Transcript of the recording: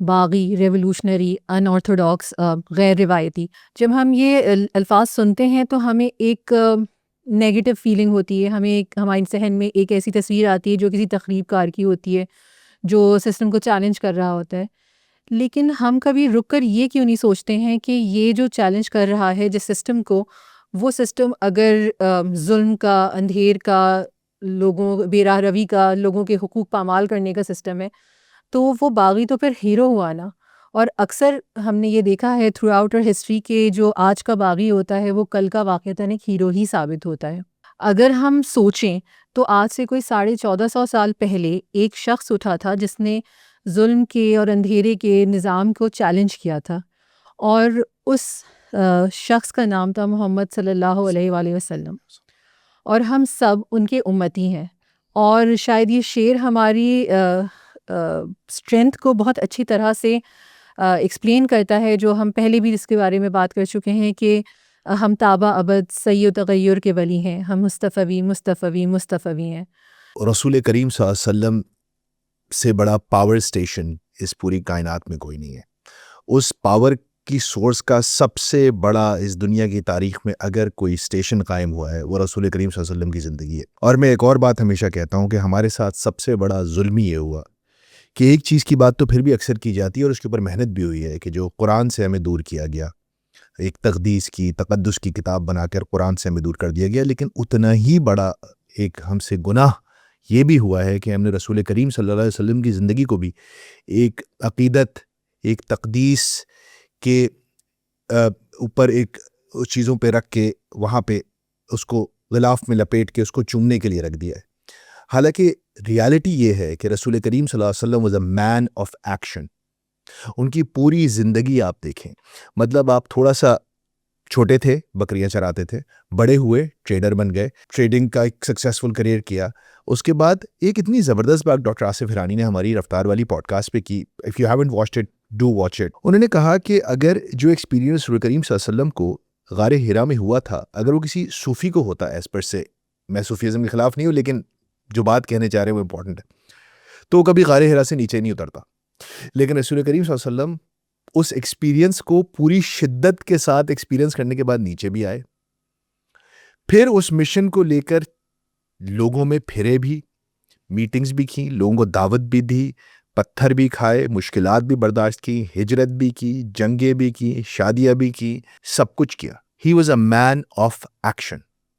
باغی، ریولوشنری، ان آرتھوڈاکس، غیر روایتی، جب ہم یہ الفاظ سنتے ہیں تو ہمیں ایک نیگیٹو فیلنگ ہوتی ہے، ہمیں ہمارے ذہن میں ایک ایسی تصویر آتی ہے جو کسی تخریب کار کی ہوتی ہے، جو سسٹم کو چیلنج کر رہا ہوتا ہے. لیکن ہم کبھی رک کر یہ کیوں نہیں سوچتے ہیں کہ یہ جو چیلنج کر رہا ہے جس سسٹم کو، وہ سسٹم اگر ظلم کا، اندھیر کا، لوگوں بے راہ روی کا، لوگوں کے حقوق پامال کرنے کا سسٹم ہے، تو وہ باغی تو پھر ہیرو ہوا نا. اور اکثر ہم نے یہ دیکھا ہے تھرو آؤٹ اور ہسٹری کے جو آج کا باغی ہوتا ہے وہ کل کا واقعتاً ایک ہیرو ہی ثابت ہوتا ہے. اگر ہم سوچیں تو آج سے کوئی 1450 سال پہلے ایک شخص اٹھا تھا جس نے ظلم کے اور اندھیرے کے نظام کو چیلنج کیا تھا، اور اس شخص کا نام تھا محمد صلی اللہ علیہ وآلہ وسلم، اور ہم سب ان کے امتی ہیں. اور شاید یہ شعر ہماری اسٹرینتھ کو بہت اچھی طرح سے ایکسپلین کرتا ہے، جو ہم پہلے بھی اس کے بارے میں بات کر چکے ہیں کہ ہم تابہ ابد سی و تغیر کے ولی ہیں، ہم مصطفی مصطفی مصطفی ہیں. رسول کریم صلی اللہ علیہ وسلم سے بڑا پاور سٹیشن اس پوری کائنات میں کوئی نہیں ہے. اس پاور کی سورس کا سب سے بڑا اس دنیا کی تاریخ میں اگر کوئی اسٹیشن قائم ہوا ہے وہ رسول کریم صلی اللہ علیہ وسلم کی زندگی ہے. اور میں ایک اور بات ہمیشہ کہتا ہوں کہ ہمارے ساتھ سب سے بڑا ظلم یہ ہوا کہ ایک چیز کی بات تو پھر بھی اکثر کی جاتی ہے اور اس کے اوپر محنت بھی ہوئی ہے کہ جو قرآن سے ہمیں دور کیا گیا، ایک تقدیس کی، تقدس کی کتاب بنا کر قرآن سے ہمیں دور کر دیا گیا. لیکن اتنا ہی بڑا ایک ہم سے گناہ یہ بھی ہوا ہے کہ ہم نے رسول کریم صلی اللہ علیہ وسلم کی زندگی کو بھی ایک عقیدت، ایک تقدیس کے اوپر ایک چیزوں پہ رکھ کے وہاں پہ اس کو غلاف میں لپیٹ کے اس کو چومنے کے لیے رکھ دیا ہے. حالانکہ ریالٹی یہ ہے کہ رسول کریم صلی اللہ علیہ وسلم was a man of action. ان کی پوری زندگی آپ دیکھیں، مطلب آپ تھوڑا سا چھوٹے تھے بکریاں چراتے تھے، بڑے ہوئے ٹریڈر بن گئے، ٹریڈنگ کا ایک سکسیسفل کریئر کیا. اس کے بعد ایک اتنی زبردست بات ڈاکٹر آصف ہیرانی نے ہماری رفتار والی پوڈ کاسٹ پہ کی، if you haven't watched it do watch it. انہوں نے کہا کہ اگر جو ایکسپیرینس رسول کریم صلی اللہ علیہ وسلم کو غار ہرا میں ہوا تھا، اگر وہ کسی صوفی کو ہوتا ایز پر سے، میں صوفیزم کے خلاف نہیں ہوں لیکن جو بات کہنے چاہ رہے ہیں وہ امپورٹنٹ ہے، تو وہ کبھی غار ہرا سے نیچے نہیں اترتا. لیکن رسول کریم صلی اللہ علیہ وسلم اس ایکسپیرینس کو پوری شدت کے ساتھ ایکسپیرینس کرنے کے بعد نیچے بھی آئے، پھر اس مشن کو لے کر لوگوں میں پھرے بھی، میٹنگز بھی کی، لوگوں کو دعوت بھی دی، پتھر بھی کھائے، مشکلات بھی برداشت کی، ہجرت بھی کی، جنگیں بھی کی، شادیاں بھی کی، سب کچھ کیا. He was a man of action.